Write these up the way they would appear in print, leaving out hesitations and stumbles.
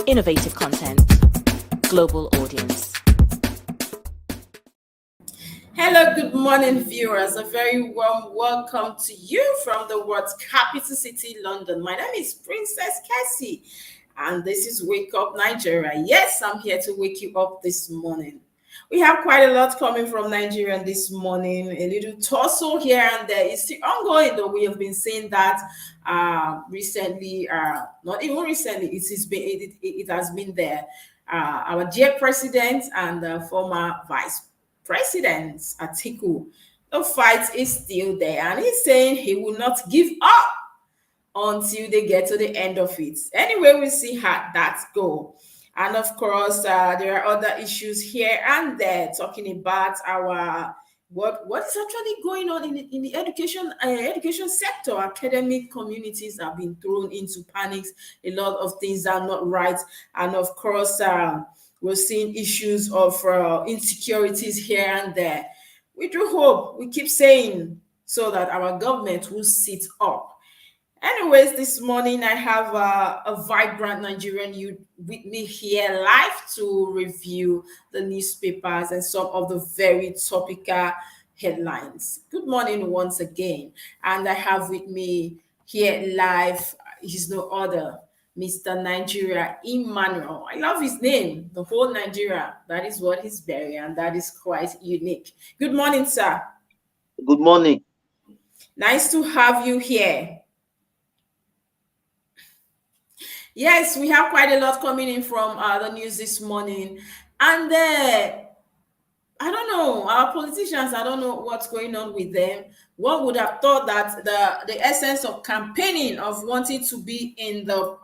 innovative content, global audience. Hello, good morning, viewers. A very warm welcome to you from the world's capital city, London. My name is Princess Kessy, and this is Wake Up Nigeria. Yes, I'm here to wake you up this morning. We have quite a lot coming from Nigeria this morning. A little tussle here and there. It's still ongoing, though. We have been seeing that recently. Not even recently. It has been there. Our dear president and former vice president Atiku. The fight is still there, and he's saying he will not give up until they get to the end of it. Anyway, we'll see how that go. And of course, there are other issues here and there talking about our what is actually going on in the education sector. Academic communities have been thrown into panics. A lot of things are not right, and of course, we're seeing issues of insecurities here and there. We do hope, we keep saying, so that our government will sit up. Anyways, this morning I have a vibrant Nigerian youth with me here live to review the newspapers and some of the very topical headlines. Good morning once again. And I have with me here live, he's no other, Mr. Nigeria Emmanuel. I love his name, the whole Nigeria. That is what he's bearing, and that is quite unique. Good morning, sir. Good morning. Nice to have you here. Yes, we have quite a lot coming in from the news this morning. And I don't know, our politicians, I don't know what's going on with them. One would have thought that the essence of campaigning, of wanting to be in the,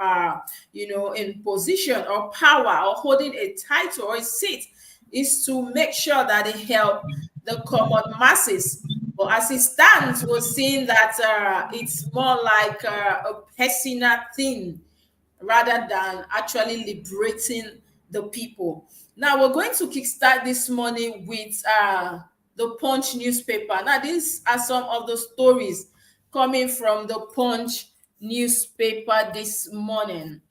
in position or power or holding a title or a seat is to make sure that they help the common masses. But as it stands, we're seeing that it's more like a personal thing, rather than actually liberating the people. Now, we're going to kickstart this morning with the Punch newspaper. Now, these are some of the stories coming from the Punch newspaper this morning.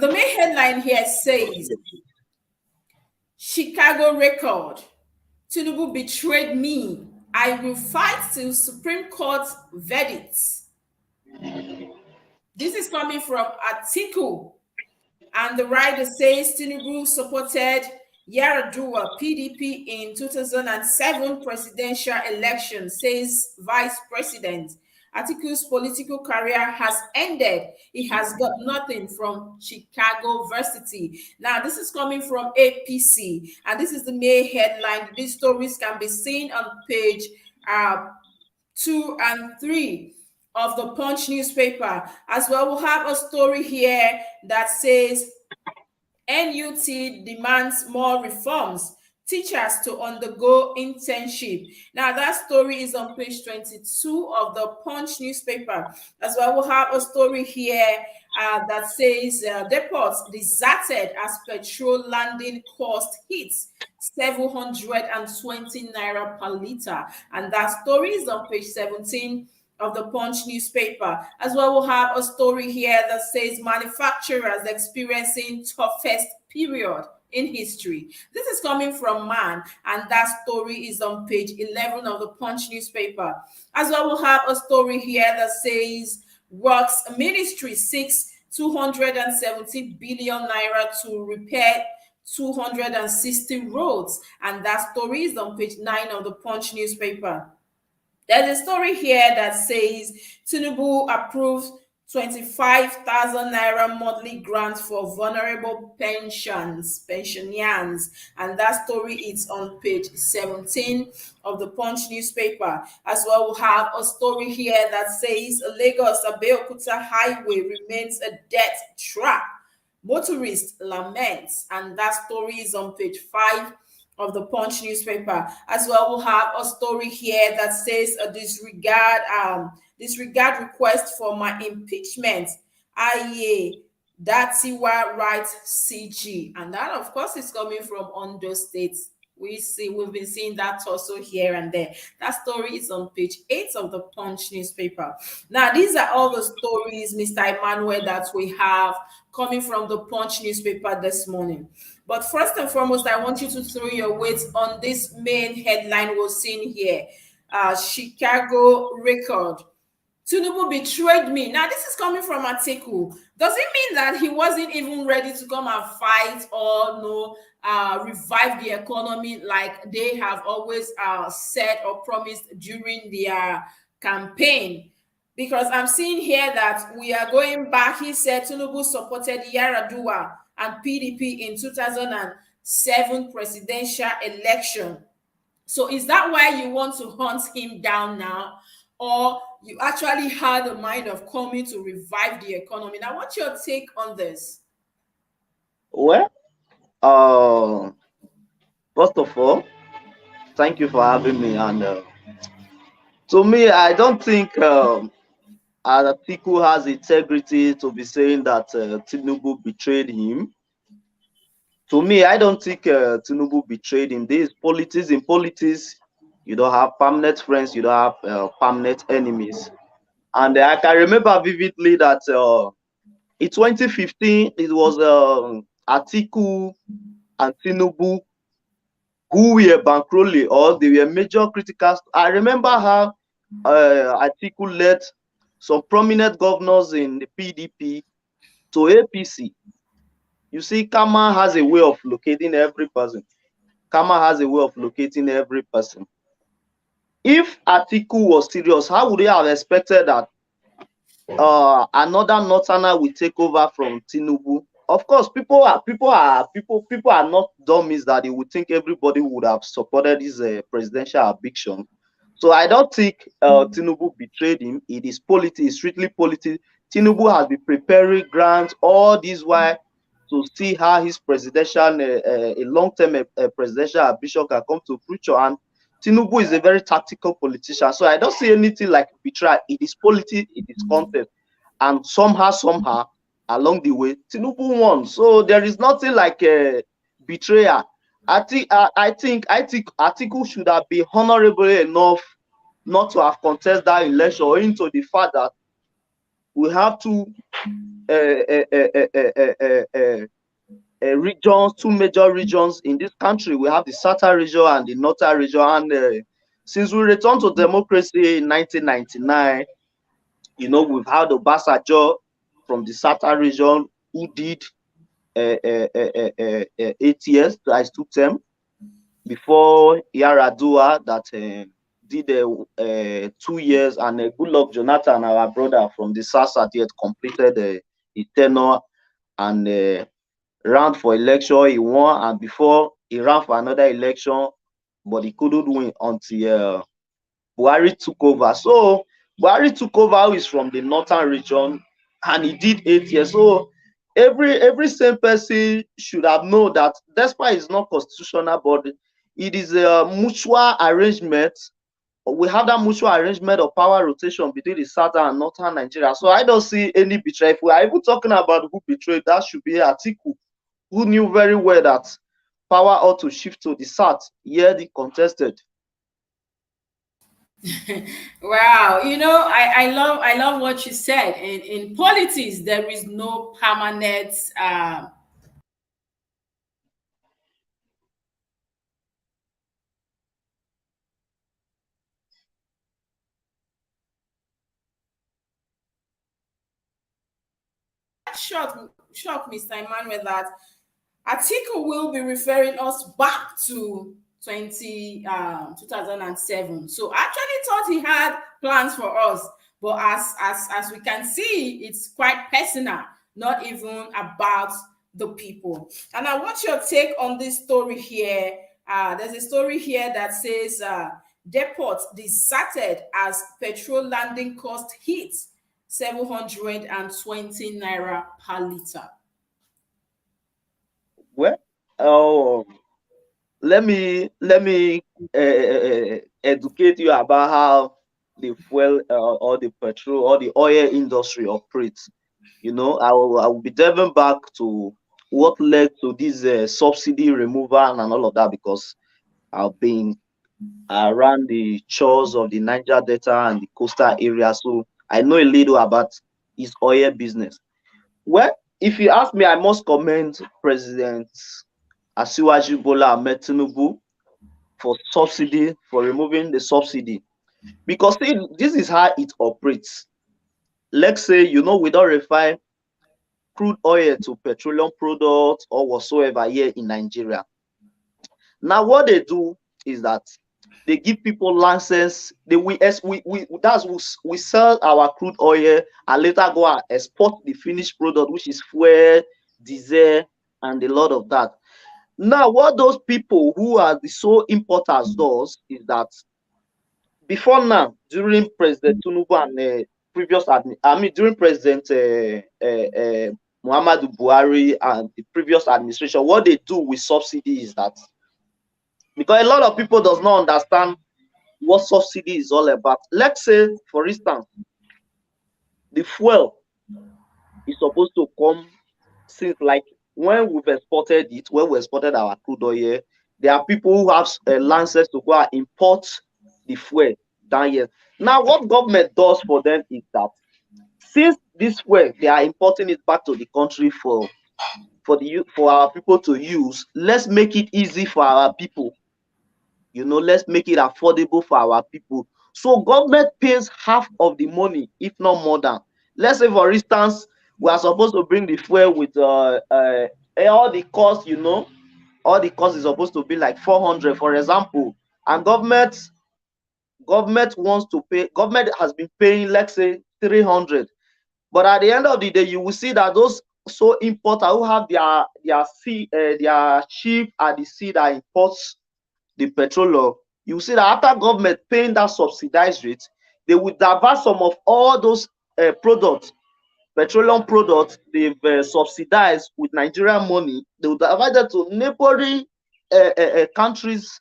The main headline here says, Chicago record, Tinubu betrayed me. I will fight till Supreme Court verdicts. This is coming from Atiku, and the writer says Tinubu supported Yar'Adua PDP in 2007 presidential election, says Vice President. Atiku's political career has ended. He has got nothing from Chicago University. Now, this is coming from APC, and this is the main headline. These stories can be seen on page 2 and 3 of the Punch newspaper. As well, we'll have a story here that says NUT demands more reforms, teachers to undergo internship. Now, that story is on page 22 of the Punch newspaper. As well, we'll have a story here that says depots deserted as petrol landing cost hits 720 naira per liter. And that story is on page 17 of the Punch newspaper. As well, we'll have a story here that says manufacturers experiencing toughest period in history. This is coming from Man, and that story is on page 11 of the Punch newspaper. As well, we'll have a story here that says Works Ministry seeks 270 billion naira to repair 260 roads, and that story is on page 9 of the Punch newspaper. There's a story here that says Tinubu approves 25,000 naira monthly grant for vulnerable pensioners, and that story is on page 17 of the Punch newspaper. As well, we'll have a story here that says Lagos-Abeokuta highway remains a death trap. Motorist laments, and that story is on page 5 of the Punch newspaper. As well, we'll have a story here that says a disregard request for my impeachment. Datiwa writes CG, and that of course is coming from Ondo State We've been seeing that also here and there. That story is on page 8 of the Punch newspaper. Now, these are all the stories, Mr. Emmanuel, that we have coming from the Punch newspaper this morning. But first and foremost, I want you to throw your weight on this main headline we're seeing here. Chicago record. Tinubu betrayed me. Now, this is coming from Atiku. Does it mean that he wasn't even ready to come and fight or no revive the economy like they have always said or promised during their campaign? Because I'm seeing here that we are going back. He said Tinubu supported Yaradua and PDP in 2007 presidential election. So is that why you want to hunt him down now? Or you actually had a mind of coming to revive the economy? Now, what's your take on this? Well, uh, first of all, thank you for having me. And to me, I don't think Atiku has integrity to be saying that Tinubu betrayed him. To me, I don't think Tinubu betrayed him. This is politics. In politics, you don't have permanent friends, you don't have permanent enemies. And I can remember vividly that in 2015, it was Atiku and Tinubu who were bankrolling, or they were major critical. I remember how Atiku led some prominent governors in the PDP to APC. You see, Kama has a way of locating every person. Kama has a way of locating every person. If Atiku was serious, how would they have expected that another northerner will take over from Tinubu? Of course, people are not dummies that they would think everybody would have supported his presidential ambition. So I don't think Tinubu betrayed him. It is politics, strictly politics. Tinubu has been preparing grants all this while to see how his presidential, a long-term presidential ambition can come to fruition. And Tinubu is a very tactical politician. So I don't see anything like betrayal. It is politics, it is content. And somehow, along the way, Tinubu won. So there is nothing like a betrayal. I think Atiku should have been honorable enough not to have contested that election, owing to the fact that we have regions, two major regions in this country. We have the southern region and the northern region. And since we returned to democracy in 1999, we've had Obasanjo from the southern region who did 8 years, I took them before Yaradua that did 2 years, and Goodluck Jonathan, our brother from the South, had completed his tenure and ran for election. He won, and before he ran for another election, but he couldn't win until Buhari took over. So Buhari took over, who is from the northern region, and he did 8 years. So every same person should have known that despite it's not constitutional, but it is a mutual arrangement. We have that mutual arrangement of power rotation between the southern and northern Nigeria. So I don't see any betrayal. If we are even talking about who betrayed, that should be Atiku, who knew very well that power ought to shift to the south. Yeah, they contested. Wow, I love what you said. In politics, there is no permanent shock Mr. Emmanuel, that Atiku will be referring us back to 2007. So I actually thought he had plans for us, but as we can see, it's quite personal, not even about the people. And I want your take on this story here. There's a story here that says depot deserted as petrol landing cost hits 720 naira per liter. Well, let me educate you about how the fuel or the petrol or the oil industry operates. I will be diving back to what led to this subsidy removal and all of that, because I've been around the shores of the Niger Delta and the coastal area, so I know a little about his oil business. Well, if you ask me, I must commend President Asiwaju Bola Ahmed Tinubu for subsidy, for removing the subsidy. Because see, this is how it operates. Let's say, we don't refine crude oil to petroleum products or whatsoever here in Nigeria. Now, what they do is that they give people license. We sell our crude oil and later go and export the finished product, which is fuel, diesel, and a lot of that. Now, what those people who are the sole importers does is that before now, during President Tinubu and during President Muhammadu Buhari and the previous administration, what they do with subsidy is that, because a lot of people does not understand what subsidy is all about. Let's say, for instance, the fuel is supposed to come since, like, when we exported our crude oil, there are people who have licenses to go and import the fuel down here. Now, what government does for them is that since this fuel, they are importing it back to the country for our people to use, let's make it easy for our people. Let's make it affordable for our people. So government pays half of the money, if not more than. Let's say, for instance, we are supposed to bring the fuel with all the cost, all the cost is supposed to be like 400, for example, and government has been paying, let's say, 300. But at the end of the day, you will see that those importer who have their ship at the sea that imports the petrol, you see that after government paying that subsidized rate, they will divert some of all those petroleum products they've subsidized with Nigerian money. They will divert them to neighboring countries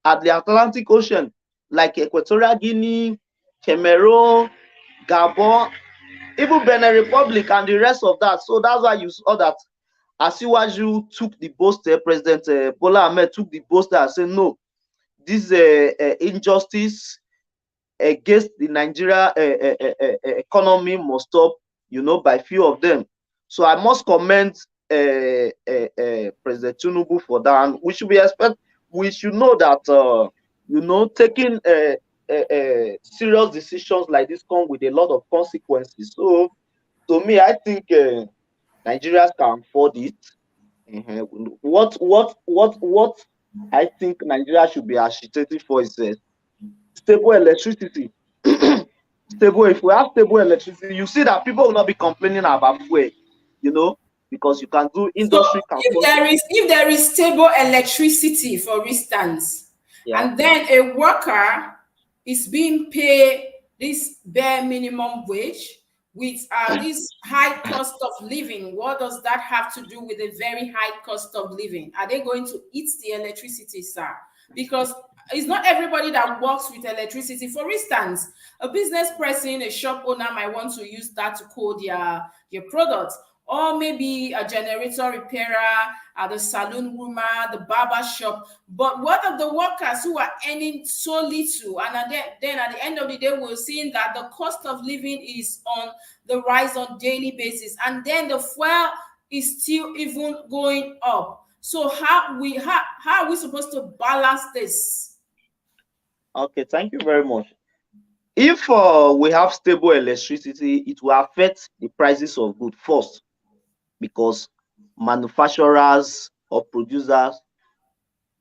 at the Atlantic Ocean, like Equatorial Guinea, Cameroon, Gabon, even Benin Republic, and the rest of that. So that's why you saw that Asiwaju took the bold step, President Bola Ahmed took the bold step and said, no, this injustice against the Nigeria economy must stop, by few of them. So I must commend President Tinubu for that. And we should know that taking serious decisions like this come with a lot of consequences. So to me, I think Nigerians can afford it. What I think Nigeria should be agitating for is stable electricity. If we have stable electricity, you see that people will not be complaining about fuel, because you can do industry. So if there is stable electricity, for instance, Yeah. and then a worker is being paid this bare minimum wage with this high cost of living, what does that have to do with a very high cost of living? Are they going to eat the electricity, sir? Because it's not everybody that works with electricity. For instance, a business person, a shop owner might want to use that to cool their products, or maybe a generator repairer, the saloon groomer, the barber shop. But what of the workers who are earning so little? And then at the end of the day, we're seeing that the cost of living is on the rise on daily basis, and then the fuel is still even going up. So how are we supposed to balance this? Okay, thank you very much. If we have stable electricity, it will affect the prices of goods first, because manufacturers or producers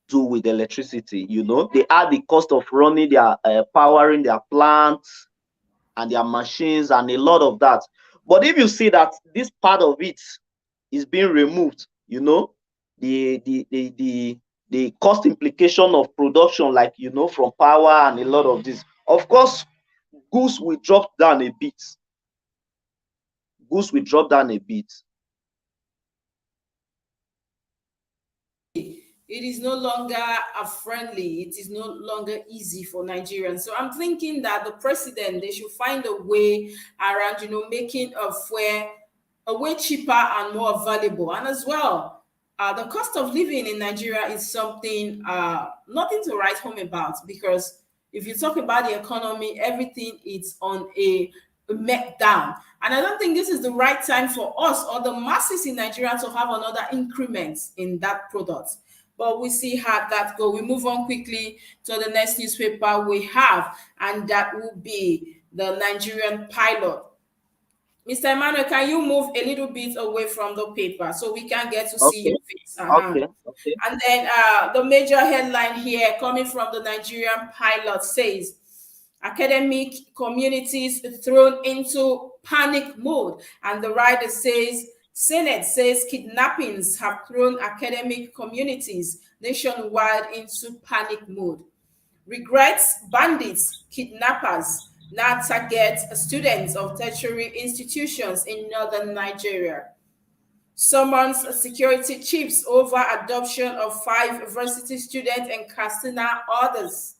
do with electricity. They add the cost of running their powering their plants and their machines and a lot of that. But if you see that this part of it is being removed, the cost implication of production, like from power and a lot of this, of course, goods will drop down a bit. It is no longer friendly. It is no longer easy for Nigerians. So I'm thinking that the president, they should find a way around, making a fuel a way cheaper and more valuable. And as well, the cost of living in Nigeria is something nothing to write home about, because if you talk about the economy, everything is on a down. And I don't think this is the right time for us or the masses in Nigeria to have another increment in that product. But we see how that go. We move on quickly to the next newspaper we have, and that will be the Nigerian Pilot. Mr. Emmanuel, can you move a little bit away from the paper so we can get to see Okay. your face? Okay. Okay. And then the major headline here coming from the Nigerian Pilot says, academic communities thrown into panic mode. And the writer says, Senate says kidnappings have thrown academic communities nationwide into panic mode. Regrets bandits, kidnappers now target students of tertiary institutions in northern Nigeria. Summons security chiefs over adoption of 5 varsity students in Katsina. Others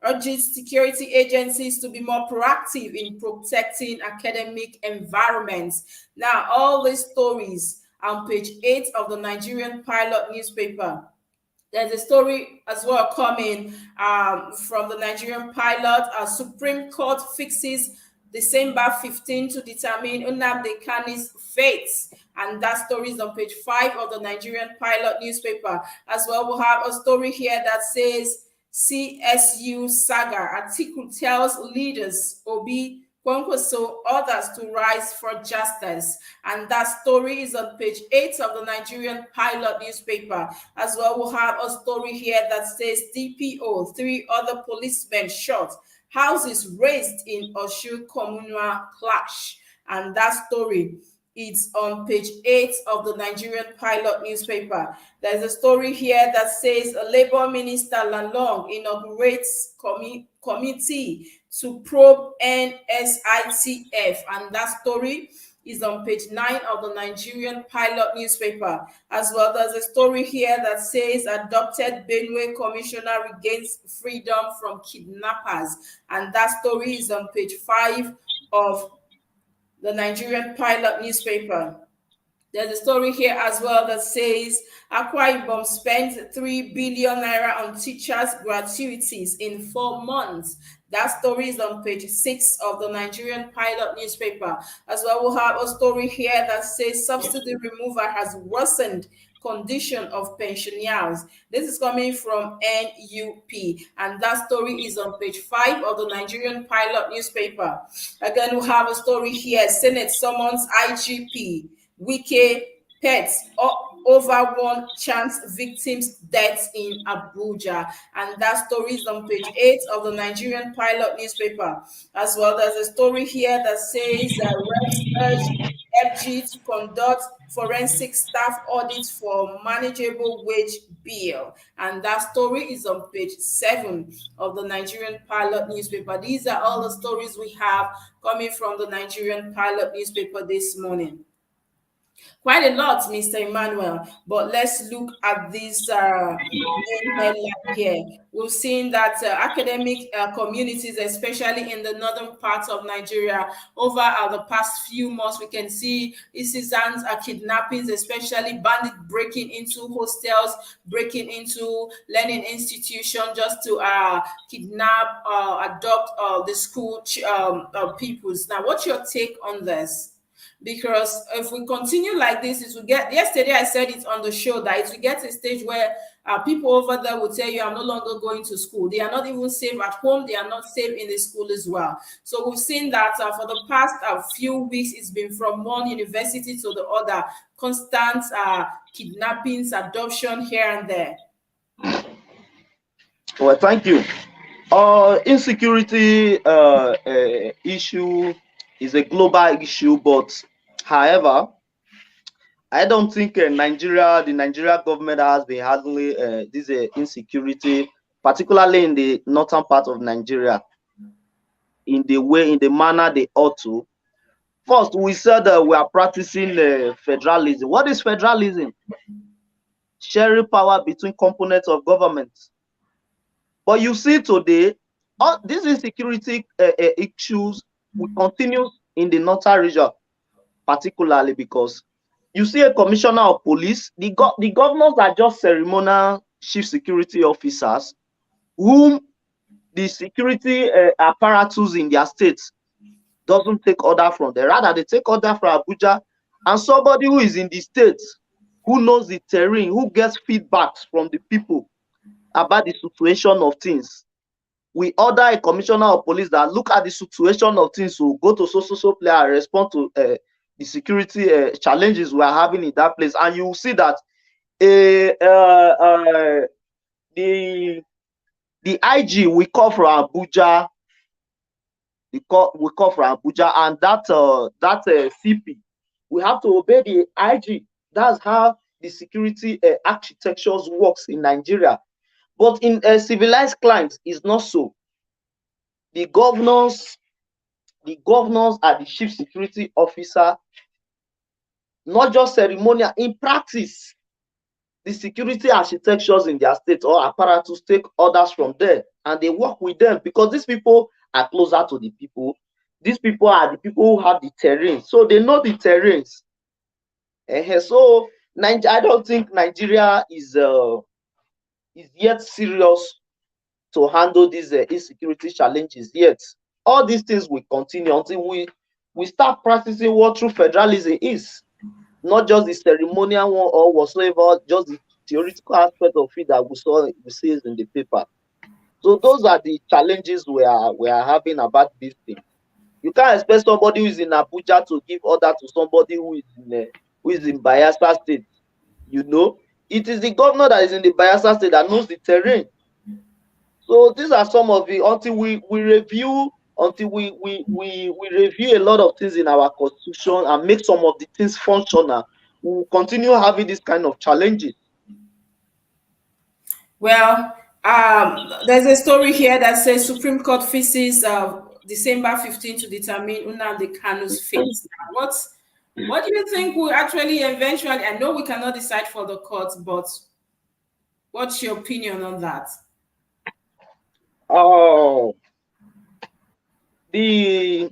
urges security agencies to be more proactive in protecting academic environments. Now, all these stories on page 8 of the Nigerian Pilot newspaper. There's a story as well coming from the Nigerian Pilot. Supreme Court fixes December 15 to determine Nnamdi Kanu's fate. And that story is on page 5 of the Nigerian Pilot newspaper. As well, we'll have a story here that says CSU saga. Atiku tells leaders Obi Kwankwaso others to rise for justice. And that story is on page 8 of the Nigerian Pilot newspaper. As well, we'll have a story here that says DPO, 3 other policemen shot, houses razed in Oshu communal clash. And that story is on page 8 of the Nigerian Pilot newspaper. There's a story here that says Labour Minister Lalong inaugurates committee to probe NSITF, and that story is on page 9 of the Nigerian Pilot newspaper. As well, there's a story here that says adopted Benue commissioner regains freedom from kidnappers, and that story is on page 5 of the Nigerian Pilot newspaper. There's a story here as well that says Akwa Ibom spent 3 billion naira on teachers' gratuities in 4 months. That story is on page 6 of the Nigerian Pilot newspaper. As well, we'll have a story here that says subsidy removal has worsened condition of pensioners. This is coming from NUP, and that story is on page 5 of the Nigerian Pilot newspaper. Again, we have a story here. Senate summons IGP Wike pets over one chance victims' deaths in Abuja, and that story is on page 8 of the Nigerian Pilot newspaper. As well, there's a story here that says reps urge FG to conduct forensic staff audits for manageable wage bill, and that story is on page 7 of the Nigerian Pilot newspaper. These are all the stories we have coming from the Nigerian Pilot newspaper this morning. Quite a lot, Mr. Emmanuel, but let's look at this main headline here. We've seen that academic communities, especially in the northern parts of Nigeria, over the past few months, we can see incidents of kidnappings, especially bandits breaking into hostels, breaking into learning institutions just to kidnap, adopt the school pupils. Now, what's your take on this? Because if we continue like this, it will get, yesterday I said it on the show, that it will get to a stage where people over there will tell you, I'm no longer going to school. They are not even safe at home. They are not safe in the school as well. So we've seen that for the past few weeks, it's been from one university to the other, constant kidnappings, adoption here and there. Well, thank you. Insecurity issue is a global issue, but however, I don't think the Nigeria government has been handling this insecurity, particularly in the northern part of Nigeria, in the manner they ought to. First, we said we are practicing federalism. What is federalism? Sharing power between components of government. But you see today, all these insecurity issues will continue in the northern region, particularly because You see a commissioner of police, the governors are just ceremonial chief security officers whom the security apparatus in their states doesn't take order from them. Rather, they take order from Abuja, and somebody who is in the states, who knows the terrain, who gets feedbacks from the people about the situation of things. We order a commissioner of police that look at the situation of things, so go to so player and respond to the security challenges we are having in that place, and you will see that the IG we call from Abuja, we call from Abuja, and that CP, we have to obey the IG. That's how the security architectures works in Nigeria. But in civilized climes, it's not so. The governors are the chief security officer, not just ceremonial. In practice, the security architectures in their state or apparatus take orders from them, and they work with them because these people are closer to the people. These people are the people who have the terrain, so they know the terrains. So I don't think Nigeria is yet serious to handle these insecurity challenges yet. All these things will continue until we start practicing what true federalism is, not just the ceremonial one or whatsoever, just the theoretical aspect of it that we see in the paper. So those are the challenges we are having about this thing. You can't expect somebody who is in Abuja to give order to somebody who is in Bayelsa State. You know, it is the governor that is in the Bayelsa State that knows the terrain. So these are some of the, until we review a lot of things in our constitution and make some of the things functional, we will continue having this kind of challenges. Well, there's a story here that says Supreme Court fixes December 15 to determine Nnamdi Kanu's fate. What do you think will actually eventually? I know we cannot decide for the court, but what's your opinion on that? Oh, this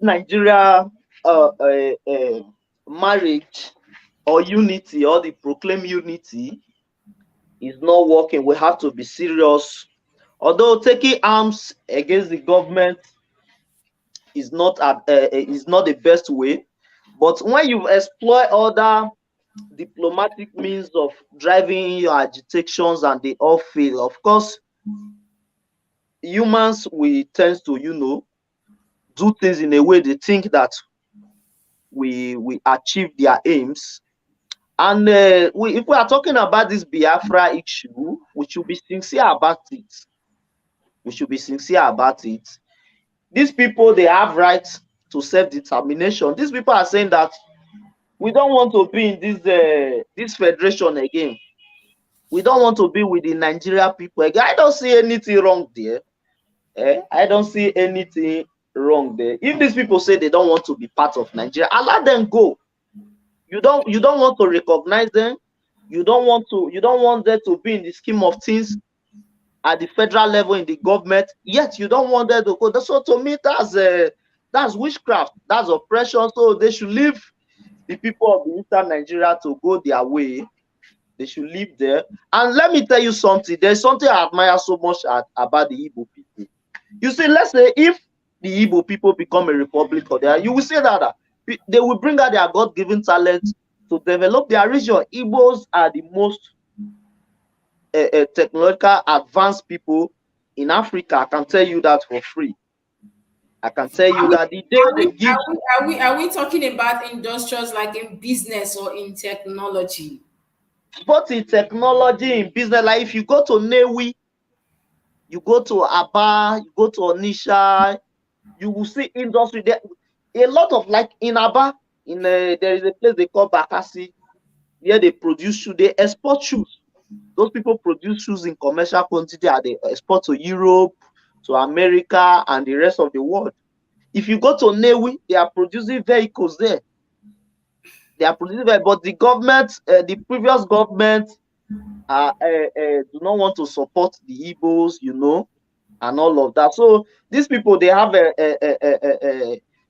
Nigeria marriage or unity, or the proclaimed unity, is not working. We have to be serious. Although taking arms against the government is not the best way, but when you exploit other diplomatic means of driving your agitations and they all fail, of course, humans will tend to do things in a way they think that we achieve their aims. And if we are talking about this Biafra issue, we should be sincere about it. These people, they have rights to self-determination. These people are saying that we don't want to be in this federation again. We don't want to be with the Nigeria people again. I don't see anything wrong there. I don't see anything wrong there. If these people say they don't want to be part of Nigeria, allow them go. You don't want to recognize them. You don't want them to be in the scheme of things at the federal level in the government. Yet you don't want them to go. So to me, that's witchcraft. That's oppression. So they should leave the people of the Eastern Nigeria to go their way. They should live there. And let me tell you something. There's something I admire so much about the Igbo people. You see, let's say if the Igbo people become a republic, you will see that they will bring out their God-given talent to develop their region. Igbos are the most technological advanced people in Africa. I can tell you that for free. I can tell you that the day they give. Are we talking about industrials like in business or in technology? Both in technology, in business. Like if you go to Newi, you go to Aba, you go to Onisha, you will see industry there. A lot of, like in Aba, there is a place they call Bakassi, where they produce shoes. They export shoes. Those people produce shoes in commercial quantity and they export to Europe, to America, and the rest of the world. If you go to Newi, they are producing vehicles there. But the government, the previous government, do not want to support the Igbos, and all of that. So these people, they have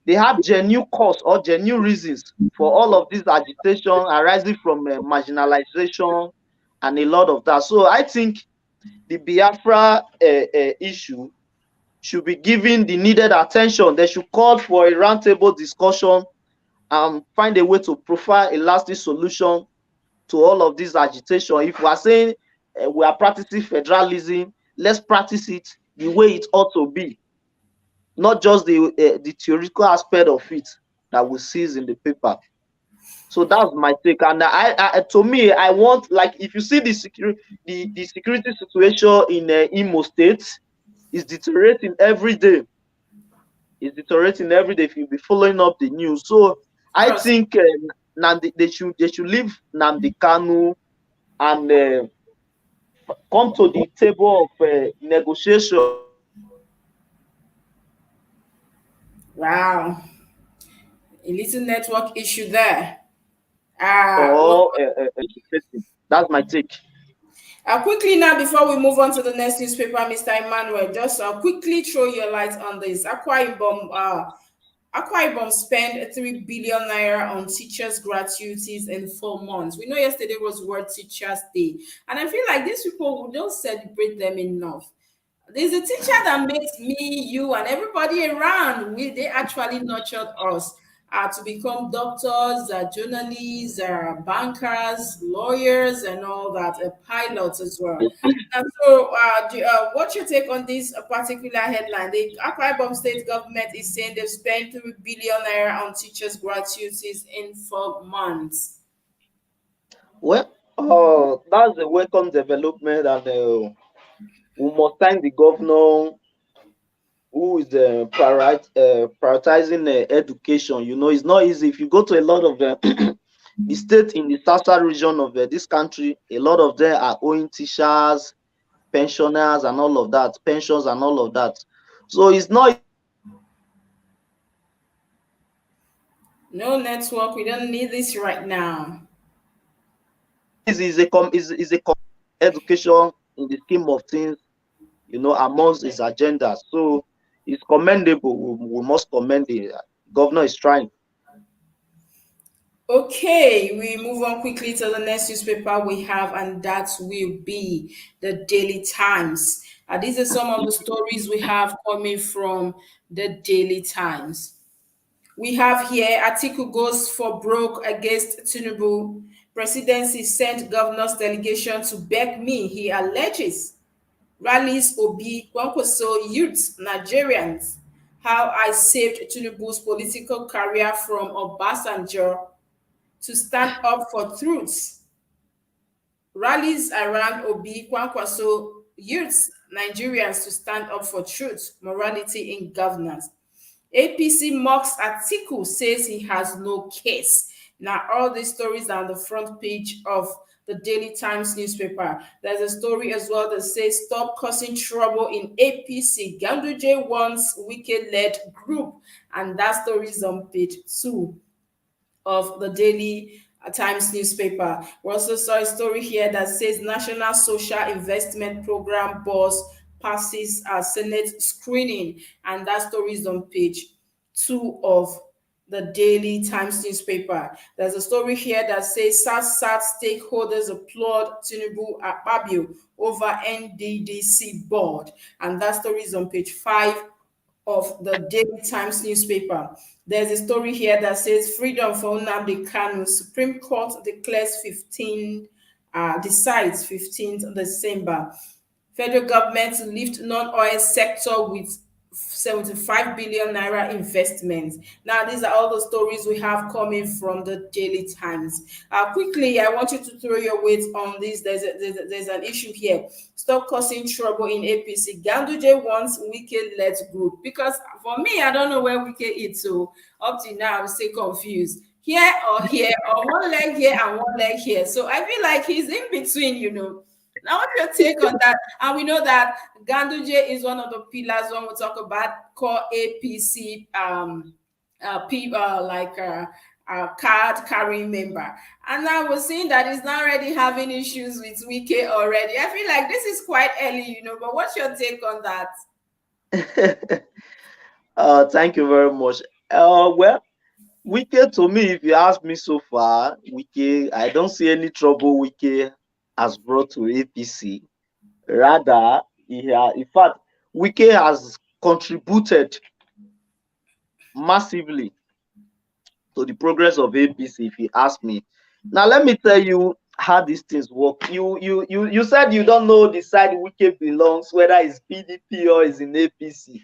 they have genuine cause or genuine reasons for all of this agitation arising from marginalization and a lot of that. So I think the Biafra issue should be given the needed attention. They should call for a roundtable discussion and find a way to provide a lasting solution to all of this agitation. If we are saying we are practicing federalism, let's practice it the way it ought to be, not just the theoretical aspect of it that we see in the paper. So that's my take. And to me, I want, like, if you see the security situation in Imo State is deteriorating every day. It's deteriorating every day if you be following up the news. So I Yes. think they should leave Nnamdi Kanu and come to the table of negotiation. Wow. A little network issue there. Well, Or that's my take. quickly now, before we move on to the next newspaper, Mr. Emmanuel, just quickly throw your light on this. Akwa Ibom spent 3 billion naira on teachers' gratuities in 4 months. We know yesterday was World Teachers' Day, and I feel like these people, we don't celebrate them enough. There's a teacher that makes me, you, and everybody around. They actually nurtured us to become doctors, journalists, bankers, lawyers, and all that, pilots as well. And so, what's your take on this particular headline? The Akwa Ibom state government is saying they've spent 3 billion naira on teachers' gratuities in 4 months. Well, that's a welcome development, and we must thank the governor who is prioritizing education. You know, it's not easy. If you go to a lot of the states in the southern region of this country, a lot of them are owing teachers, pensioners, and all of that, pensions and all of that. So it's not No network. We don't need this right now. is a education in the scheme of things, you know, amongst his agendas. So it's commendable. We must commend the governor is trying. Okay, we move on quickly to the next newspaper we have, and that will be the Daily Times. These are some of the stories we have coming from the Daily Times. We have here Atiku goes for broke against Tinubu. Presidency sent governor's delegation to beg me, he alleges. Rallies Obi, Kwankwaso youths, Nigerians. How I saved Tinubu's political career from Obasanjo to stand up for truth. Rallies around Obi Kwankwaso youths, Nigerians to stand up for truth, morality in governance. APC mocks Atiku, says he has no case. Now, all these stories are on the front page of the Daily Times newspaper. There's a story as well that says, stop causing trouble in APC. Ganduje wants Wike-led group. And that story is on page 2 of the Daily Times newspaper. We also saw a story here that says National Social Investment Program boss passes a Senate screening, and that story is on page 2 of the Daily Times newspaper. There's a story here that says SAT stakeholders applaud Tinubu Akpabio over NDDC board, and that story is on page 5 of the Daily Times newspaper. There's a story here that says freedom for Nnamdi Kanu. Supreme Court declares decides 15th December. Federal government to lift non-oil sector with 75 billion naira investments. Now, these are all the stories we have coming from the Daily Times. Quickly, I want you to throw your weight on this. There's an issue here. Stop causing trouble in APC. Ganduje wants Wike-led group. Because for me, I don't know where Wike is. So up to now, I'm still confused. Here, or one leg here and one leg here. So I feel like he's in between, you know. Now, what's your take on that? And we know that Ganduje is one of the pillars when we talk about core APC people like card carrying member. And I was seeing that he's not already having issues with Wike already. I feel like this is quite early, you know, but what's your take on that? Thank you very much. Well, Wike, to me, if you ask me so far, Wike, I don't see any trouble Wike has brought to APC. Rather, in fact, Wike has contributed massively to the progress of APC, if you ask me. Now, let me tell you how these things work. You said you don't know the side Wike belongs, whether it's PDP or is in APC.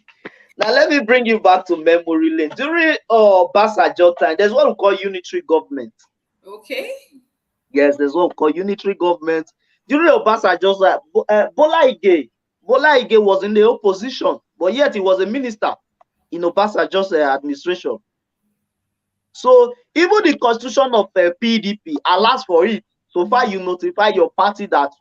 Now, let me bring you back to memory lane. During Obasanjo time, there's what we call unitary government. Okay. Yes, there's what we call unitary government. During Obasanjo's Bola Ige was in the opposition, but yet he was a minister in Obasanjo's administration. So even the constitution of PDP allows for it. So far, you notify your party that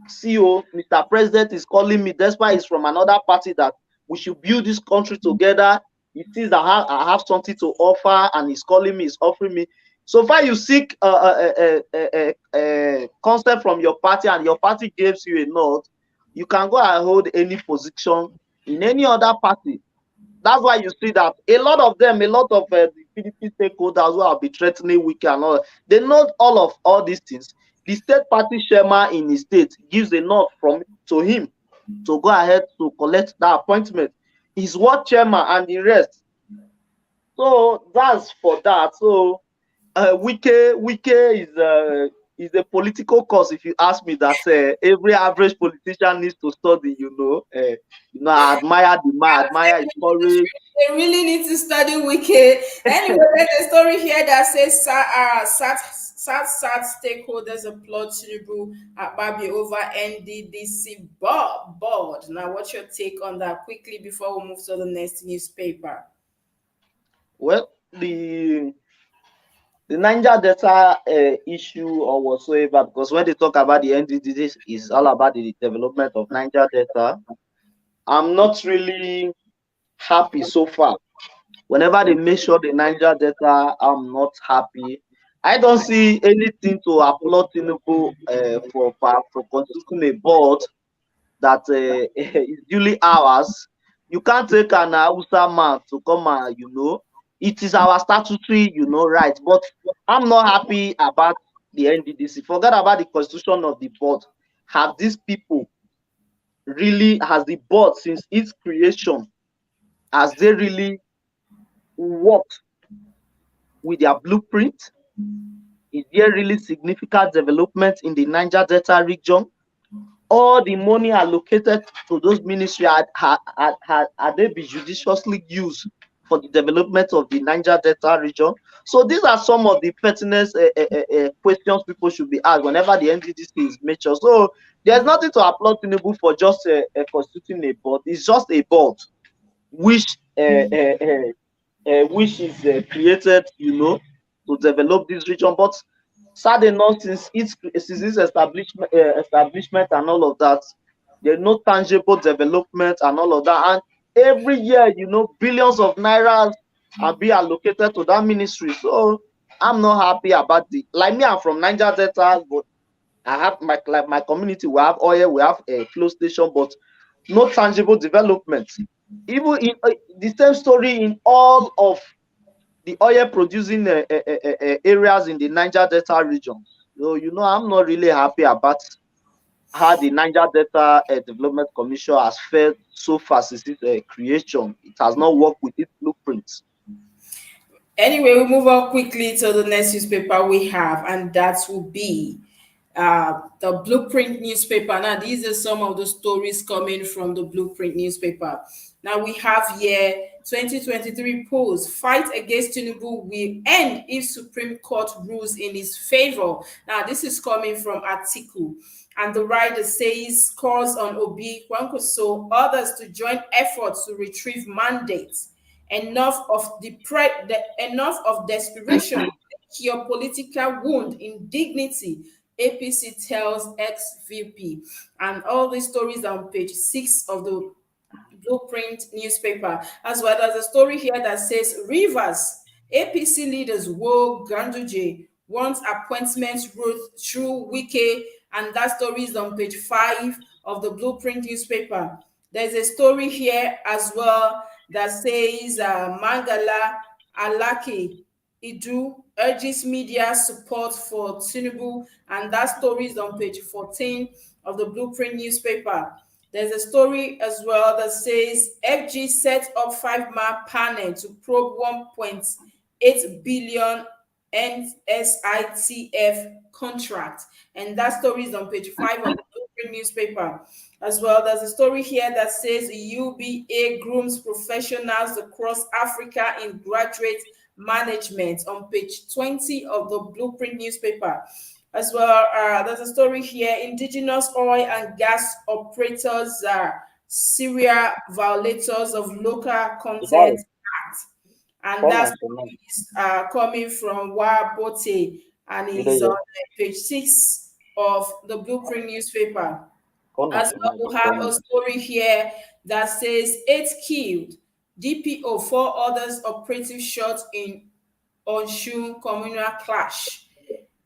CEO, Mr. President is calling me, despite it's from another party, that we should build this country together. He sees that I have something to offer, and he's calling me, he's offering me. So far, you seek consent from your party, and your party gives you a nod. You can go and hold any position in any other party. That's why you see that a lot of the PDP stakeholders who have been threatening Wike and all, they know all these things. The state party chairman in his state gives a nod to him to go ahead to collect that appointment. He's what chairman and the rest. So that's for that. So Wike is a political cause. If you ask me, that every average politician needs to study. I admire the man, I admire his courage. They really need to study Wike. Anyway, there's a story here that says SAT stakeholders applaud Tinubu at Babi over NDDC board. Now, what's your take on that quickly before we move to the next newspaper? Well, the Niger Delta issue or whatsoever, because when they talk about the NDDC, it's all about the development of Niger Delta. I'm not really happy so far. Whenever they mention the Niger Delta, I'm not happy. I don't see anything to applaud Tinubu for constituting a board that is duly ours. You can't take an Hausa man to come and, it is our statutory, right. But I'm not happy about the NDDC. Forget about the constitution of the board. Have these people really, has the board since its creation, has they really worked with their blueprint? Is there really significant development in the Niger Delta region? All the money allocated to those ministries, are they be judiciously used for the development of the Niger Delta region? So these are some of the pertinent questions people should be asked whenever the NDDC is mentioned. So there's nothing to applaud Tinubu for just constituting a board. It's just a board which is created, to develop this region. But sad enough, since its establishment and all of that, there's no tangible development and all of that. And every year, billions of nairas are being allocated to that ministry. So I'm not happy about it. Like me, I'm from Niger Delta, but I have my community. We have oil, we have a close station, but no tangible development. Even in the same story in all of the oil producing areas in the Niger Delta region. So, I'm not really happy about how the Niger Delta Development Commission has failed so far since its creation. It has not worked with its blueprints. Anyway, we move on quickly to the next newspaper we have, and that will be the Blueprint newspaper. Now, these are some of the stories coming from the Blueprint newspaper. Now, we have here 2023 polls. Fight against Tinubu will end if Supreme Court rules in his favor. Now, this is coming from article. And the writer says, calls on Obi, Kwankwaso, others to join efforts to retrieve mandates. Enough of desperation, cure political wound, indignity, APC tells ex-VP. And all these stories are on page 6 of the Blueprint newspaper, as well as a story here that says Rivers APC leaders woe Ganduje wants appointments through Wike, and that story is on page 5 of the Blueprint newspaper. There's a story here as well that says Mangala Alaki Idu urges media support for Tinubu, and that story is on page 14 of the Blueprint newspaper. There's a story as well that says FG sets up 5-man panel to probe 1.8 billion NSITF contract, and that story is on page 5 of the Blueprint newspaper. As well, there's a story here that says UBA grooms professionals across Africa in graduate management on page 20 of the Blueprint newspaper. As well, there's a story here: indigenous oil and gas operators are serial violators of local content act, and that story is coming from Wabote, and is on page 6 of the Blueprint newspaper. As well, we have a story here that says 8 killed, DPO, 4 others operative shot in Onshun communal clash.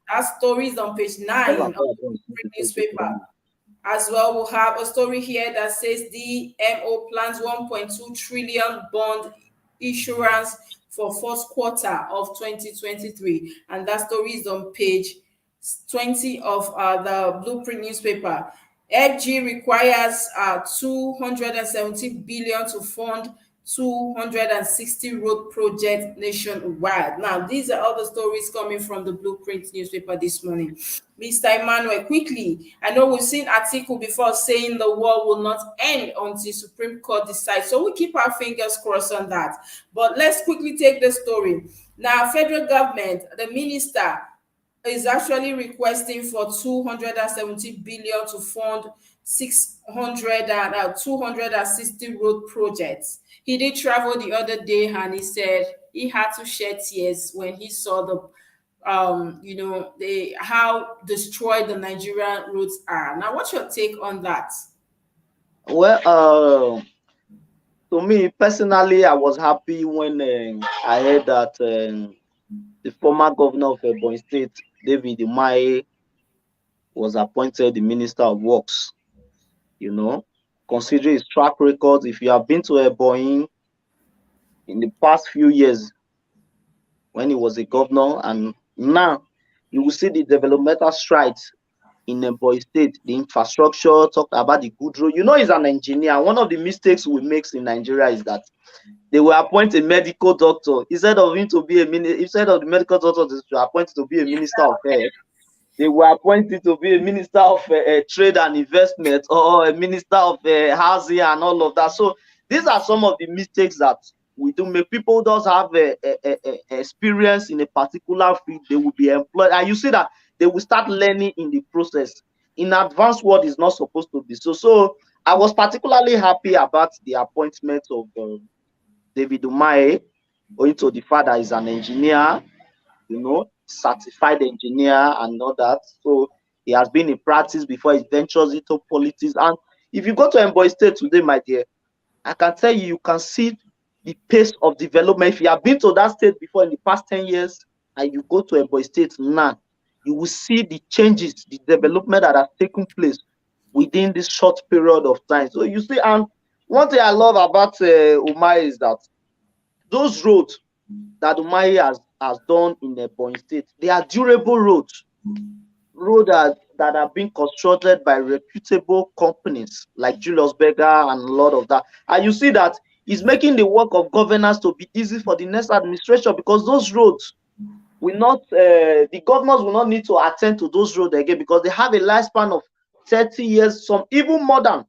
That story is on page 9 of the newspaper. As well, we'll have a story here that says DMO plans 1.2 trillion bond issuance for first quarter of 2023, and that story is on page 20 of the Blueprint newspaper. FG requires 270 billion to fund 260 road projects nationwide. Now, these are all the stories coming from the Blueprint newspaper this morning. Mr. Emmanuel, quickly, I know we've seen article before saying the war will not end until Supreme Court decides, so we keep our fingers crossed on that. But let's quickly take the story. Now, federal government, the minister is actually requesting for 270 billion to fund 260 road projects. He did travel the other day, and he said he had to shed tears when he saw the how destroyed the Nigerian roads are. Now, what's your take on that? Well, to me personally, I was happy when I heard that the former governor of Ebonyi State, David Umahi, was appointed the Minister of Works. You know, considering his track record, if you have been to Ebonyi in the past few years when he was a governor, and now you will see the developmental strides in Ebonyi State, the infrastructure, talked about the good road. You know, he's an engineer. One of the mistakes we make in Nigeria is that they will appoint a medical doctor instead of him to be instead of the medical doctor to appoint to be a minister of health. They were appointed to be a minister of trade and investment, or a minister of housing and all of that. So these are some of the mistakes that we do make. People does have experience in a particular field, they will be employed, and you see that they will start learning in the process. In advanced world is not supposed to be so. So I was particularly happy about the appointment of David Umahi, owing to the fact that he's an engineer, you know, certified engineer and all that. So he has been in practice before he ventures into politics. And if you go to Ebonyi State today, my dear, I can tell you, you can see the pace of development. If you have been to that state before in the past 10 years, and you go to Ebonyi State now, you will see the changes, the development that has taken place within this short period of time. So you see, and one thing I love about Umahi is that those roads that Umahi has done in Ebonyi State, they are durable roads that are being constructed by reputable companies like Julius Berger and a lot of that. And you see that it's making the work of governance to be easy for the next administration, because those roads will not, the governors will not need to attend to those roads again, because they have a lifespan of 30 years, some even more than.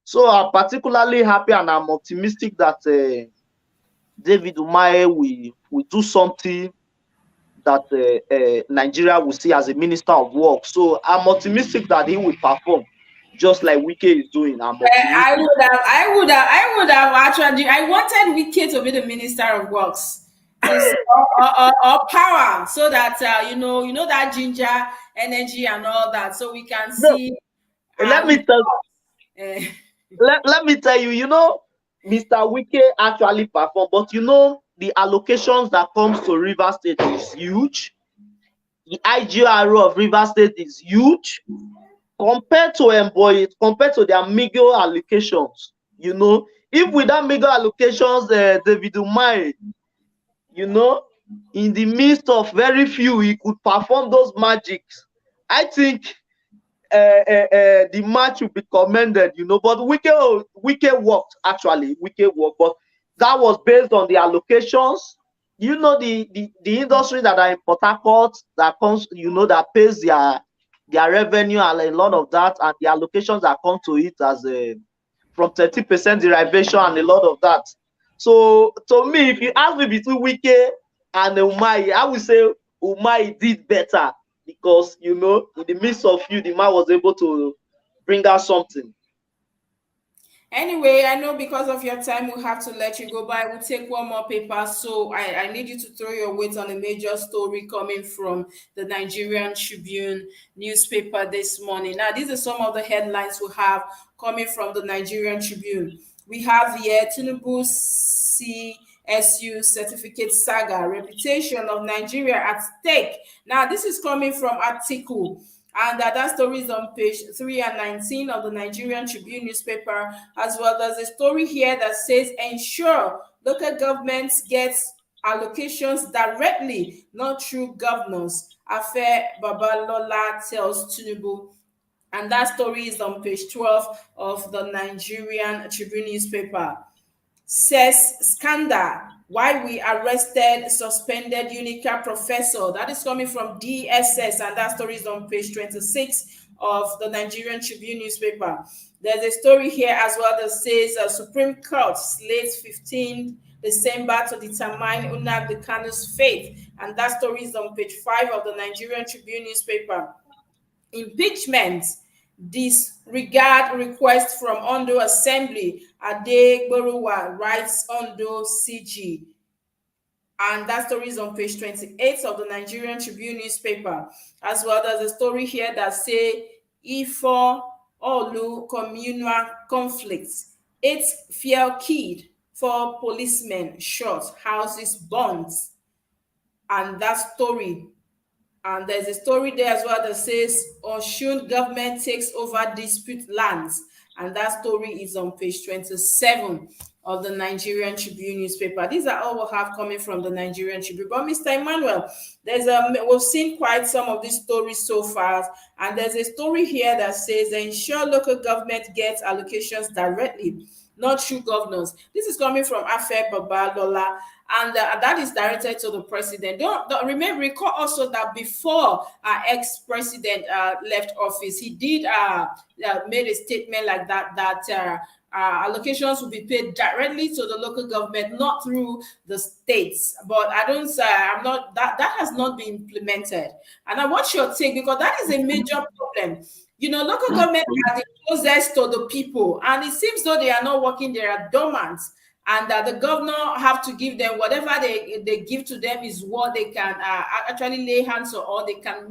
So I'm particularly happy, and I'm optimistic that David Umahi will do something that Nigeria will see as a minister of work. So I'm optimistic that he will perform just like Wike is doing. I'm optimistic. I would have actually, I wanted Wike to be the minister of works, or power, so that you know that ginger energy and all that, so we can see. Let me tell you, you know, Mr. Wike actually performed, but you know, the allocations that comes to Rivers State is huge. The IGRO of Rivers State is huge compared to Ebonyi, compared to their meager allocations. You know, if with that meager allocations, David Umahi you know, in the midst of very few, he could perform those magics. I think the match will be commended, you know. But Wike worked actually. Wike worked, but that was based on the allocations. You know, the industry that are in Port Harcourt that comes, you know, that pays their revenue and a lot of that, and the allocations that come to it as a from 30% derivation and a lot of that. So to me, if you ask me between Wike and Umai, I would say Umai did better because, you know, in the midst of you, the man was able to bring out something. Anyway, I know because of your time, we'll have to let you go, but I will take one more paper. So I need you to throw your weight on a major story coming from the Nigerian Tribune newspaper this morning. Now, these are some of the headlines we have coming from the Nigerian Tribune. We have here Tinubu CSU certificate saga, reputation of Nigeria at stake. Now, this is coming from article, and that story is on page 3 and 19 of the Nigerian Tribune newspaper, as well. There's a story here that says, ensure local governments get allocations directly, not through governors. Afe Babalola tells Tinubu. And that story is on page 12 of the Nigerian Tribune newspaper. Says scandal, why we arrested suspended Unica professor. That is coming from DSS, and that story is on page 26 of the Nigerian Tribune newspaper. There's a story here as well that says Supreme Court slates 15 December to determine Nnamdi Kanu's fate, and that story is on page 5 of the Nigerian Tribune newspaper. Impeachment, disregard request from Ondo Assembly. Adegboruwa writes Ondo CG. And that story is on page 28 of the Nigerian Tribune newspaper. As well, there's a story here that say Ifo Olu communal conflicts. 8 fear kid, 4 policemen shot, houses burnt. And that story. And there's a story there as well that says Osun government takes over dispute lands. And that story is on page 27 of the Nigerian Tribune newspaper. These are all we have coming from the Nigerian Tribune. But Mr. Emmanuel, we've seen quite some of these stories so far. And there's a story here that says ensure local government gets allocations directly, not through governors. This is coming from Afe Babalola, and that is directed to the president. Don't recall also that before our ex-president left office, he did made a statement like that allocations will be paid directly to the local government, not through the states. But I'm not that has not been implemented. And I want your take, because that is a major problem. You know, local government are the closest to the people, and it seems though they are not working, they are dormant, and that the governor have to give them whatever they give to them is what they can actually lay hands on, or they can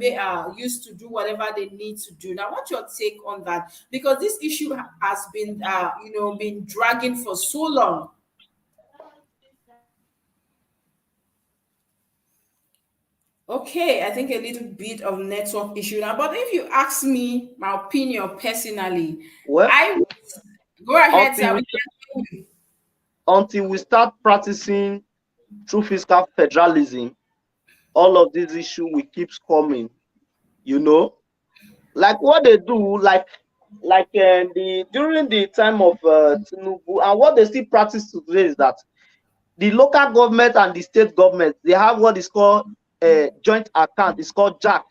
use to do whatever they need to do. Now, what's your take on that? Because this issue has been, been dragging for so long. Okay, I think a little bit of network issue now. But if you ask me my opinion personally, Well, I would go ahead. Until we start practicing true fiscal federalism, all of these issues will keep coming. You know, like what they do, like during the time of Tinubu, and what they still practice today is that the local government and the state government, they have what is called a joint account. It's called JAC.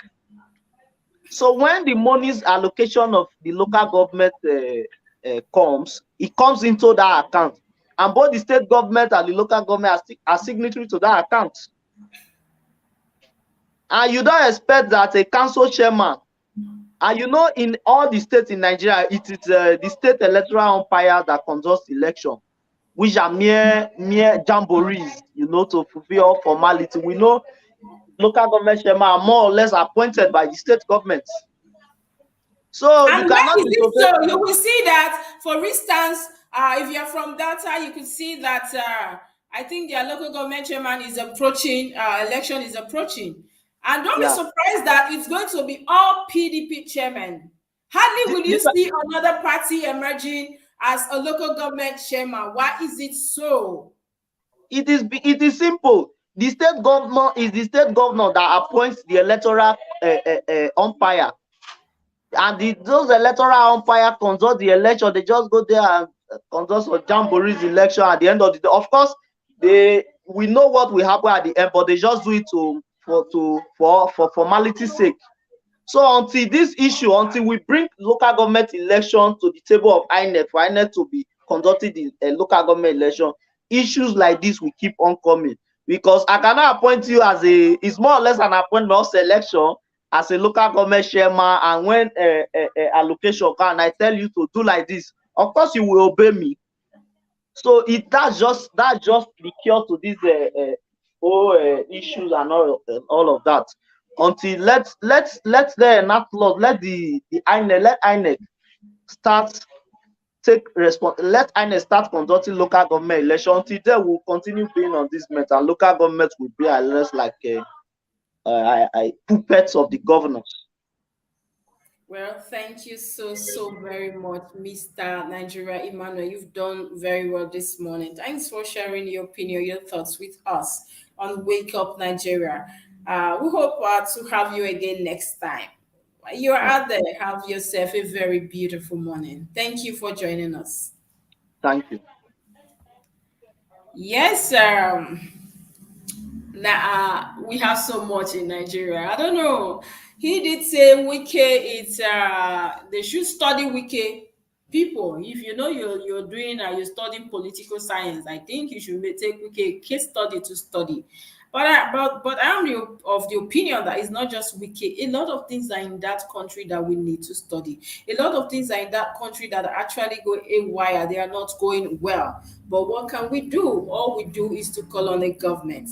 So when the money's allocation of the local government comes, it comes into that account, and both the state government and the local government are signatory to that account. And you don't expect that a council chairman, and you know, in all the states in Nigeria, it is the state electoral umpire that conducts election, which are mere jamborees, you know, to fulfill all formality. We know local government chairman are more or less appointed by the state government. So and you cannot so you will see that, for instance, if you're from data, you could see that I think their local government chairman is approaching, election is approaching. And don't be surprised that it's going to be all PDP chairman. Hardly will you see another party emerging as a local government chairman. Why is it so? It is simple. The state governor is the state governor that appoints the electoral umpire, and those electoral umpire conduct the election. They just go there and conduct some jamborees election at the end of the day. Of course, we know what will happen at the end, but they just do it for formality's sake. So until this issue, until we bring local government election to the table of INEC, for INEC to be conducting the local government election, issues like this will keep on coming. Because I cannot appoint you as it's more or less an appointment of selection as a local government chairman, and when allocation come, I tell you to do like this, of course you will obey me. So that's just the cure to these whole issues and all of that. Until let the enact laws, let INEC start let INEC start conducting local government election. Until then, we'll continue being on this matter. Local government will be less like puppets of the governors. Well, thank you so very much, Mr. Nigeria Emmanuel. You've done very well this morning. Thanks for sharing your opinion, your thoughts with us on Wake Up Nigeria. We hope to have you again next time. You're out there. Have yourself a very beautiful morning. Thank you for joining us. Thank you. Yes, now we have so much in Nigeria. I don't know. He did say Wike, it's they should study Wike people. If you know you're doing you're studying political science, I think you should take Wike case study to study. But I'm of the opinion that it's not just Wike. A lot of things are in that country that we need to study. A lot of things are in that country that are actually going haywire. They are not going well. But what can we do? All we do is to call on a government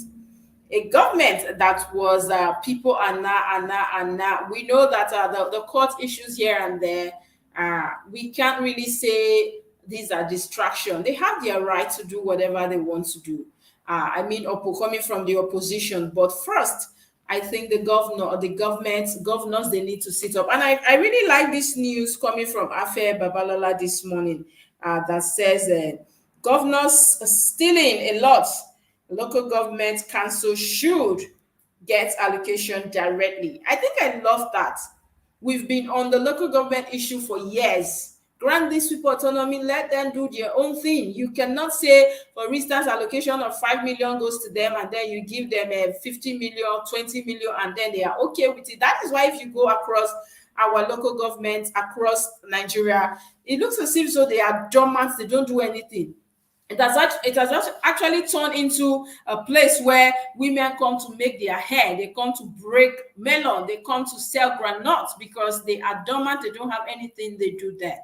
that was people and now. We know that the court issues here and there, we can't really say these are distraction. They have their right to do whatever they want to do. I mean, coming from the opposition. But first, I think the governors, they need to sit up. And I really like this news coming from Afe Babalola this morning that says governors are stealing a lot. Local government council should get allocation directly. I think I love that. We've been on the local government issue for years. Grant these people autonomy, let them do their own thing. You cannot say, for instance, allocation of 5 million goes to them and then you give them 50 million, 20 million, and then they are okay with it. That is why if you go across our local governments across Nigeria, it looks as if so they are dormant, they don't do anything. It has actually turned into a place where women come to make their hair, they come to break melon, they come to sell granuts because they are dormant, they don't have anything they do there.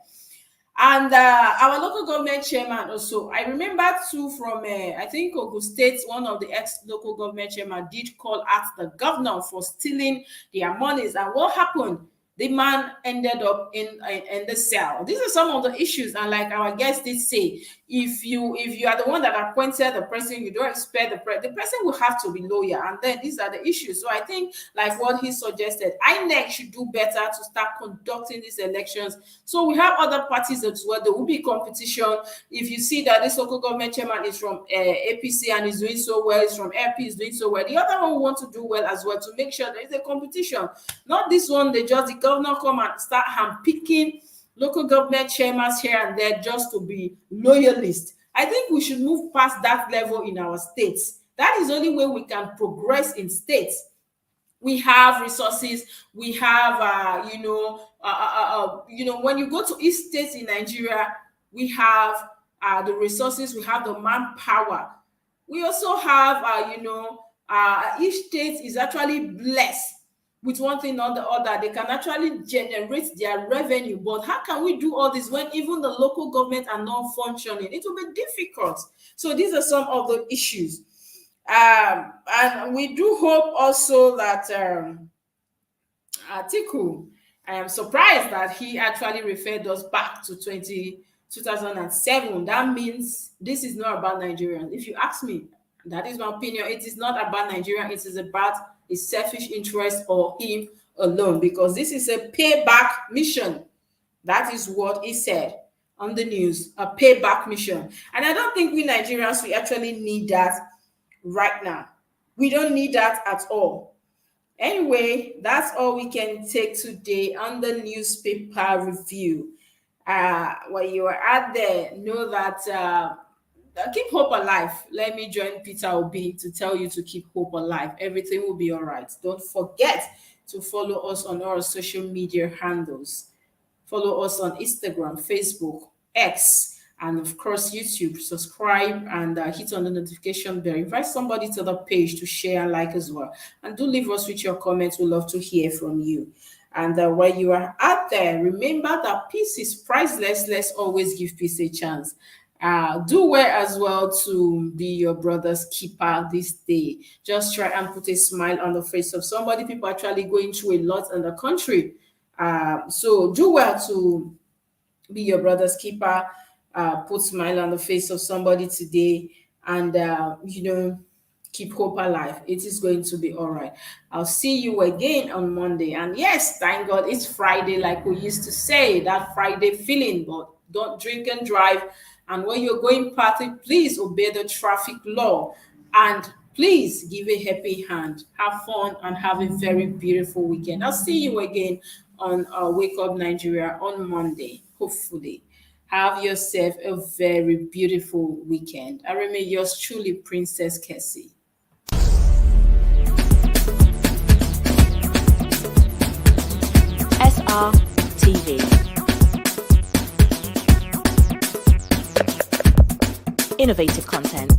And our local government chairman also, I remember too from, I think Ogun State, one of the ex-local government chairman did call out the governor for stealing their monies. And what happened? The man ended up in the cell. These are some of the issues, and like our guest did say, if you are the one that appointed the person, you don't expect the person will have to be loyal, and then these are the issues. So I think, like what he suggested, INEC should do better to start conducting these elections. So we have other parties as well. There will be competition. If you see that this local government chairman is from APC and is doing so well, is from LP is doing so well, the other one will want to do well as well to make sure there is a competition. Not this one, the governor come and start handpicking local government chairmen here and there just to be loyalists. I think we should move past that level in our states. That is the only way we can progress in states. We have resources. We have, when you go to each state in Nigeria, we have the resources. We have the manpower. We also have, each state is actually blessed with one thing or the other. They can actually generate their revenue. But how can we do all this when even the local government are not functioning? It will be difficult. So these are some of the issues. And we do hope also that Atiku, I am surprised that he actually referred us back to 2007. That means this is not about Nigerians. If you ask me, that is my opinion. It is not about Nigeria. It is about his selfish interest or him alone, because this is a payback mission. That is what he said on the news, a payback mission. And I don't think we Nigerians, we actually need that right now. We don't need that at all. Anyway, that's all we can take today on the newspaper review. While you are out there, know that keep hope alive. Let me join Peter Obi to tell you to keep hope alive. Everything will be all right. Don't forget to follow us on our social media handles. Follow us on Instagram, Facebook, X, and of course YouTube. Subscribe and hit on the notification bell. Invite somebody to the page to share and like as well. And do leave us with your comments. We'd love to hear from you. And while you are out there, remember that peace is priceless. Let's always give peace a chance. Do well as well to be your brother's keeper this day. Just try and put a smile on the face of somebody. People are actually going through a lot in the country. So do well to be your brother's keeper. Put smile on the face of somebody today, and keep hope alive. It is going to be all right. I'll see you again on Monday. And yes, thank God it's Friday, like we used to say, that Friday feeling. But don't drink and drive. And when you're going party, please obey the traffic law. And please give a happy hand. Have fun and have a very beautiful weekend. I'll see you again on Wake Up Nigeria on Monday, hopefully. Have yourself a very beautiful weekend. I remain yours truly, Princess Kessy. SR TV. Innovative content.